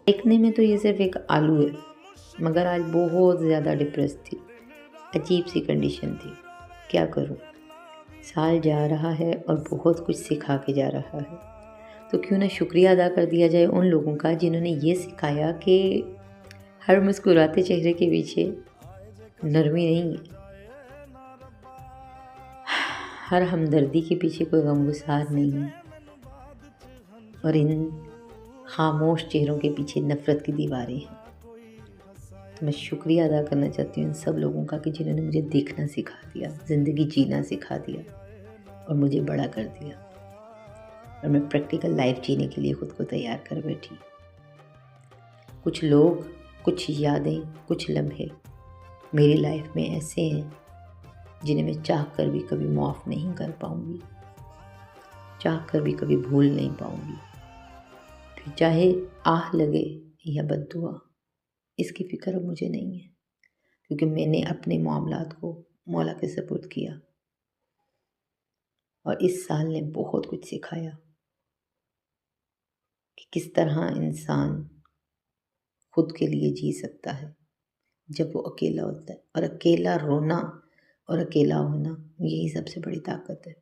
देखने में तो ये सिर्फ एक आलू है, मगर आज बहुत ज़्यादा डिप्रेस थी। अजीब सी कंडीशन थी। क्या करूं? साल जा रहा है और बहुत कुछ सिखा के जा रहा है। तो क्यों ना शुक्रिया अदा कर दिया जाए उन लोगों का जिन्होंने ये सिखाया कि हर मुस्कुराते चेहरे के पीछे नरमी नहीं है, हर हमदर्दी के पीछे कोई गमगुसार नहीं है, और इन खामोश चेहरों के पीछे नफ़रत की दीवारें हैं। तो मैं शुक्रिया अदा करना चाहती हूँ इन सब लोगों का कि जिन्होंने मुझे देखना सिखा दिया, ज़िंदगी जीना सिखा दिया और मुझे बड़ा कर दिया, और मैं प्रैक्टिकल लाइफ जीने के लिए खुद को तैयार कर बैठी। कुछ लोग, कुछ यादें, कुछ लम्हे मेरी लाइफ में ऐसे हैं जिन्हें मैं चाह कर भी कभी माफ़ नहीं कर पाऊँगी, चाह कर भी कभी भूल नहीं पाऊँगी। फिर चाहे आह लगे या बद्दुआ, इसकी फ़िक्र अब मुझे नहीं है, क्योंकि मैंने अपने मामलात को मौला के सुपुर्द किया। और इस साल ने बहुत कुछ सिखाया कि किस तरह इंसान खुद के लिए जी सकता है जब वो अकेला होता है, और अकेला रोना और अकेला होना, यही सबसे बड़ी ताकत है।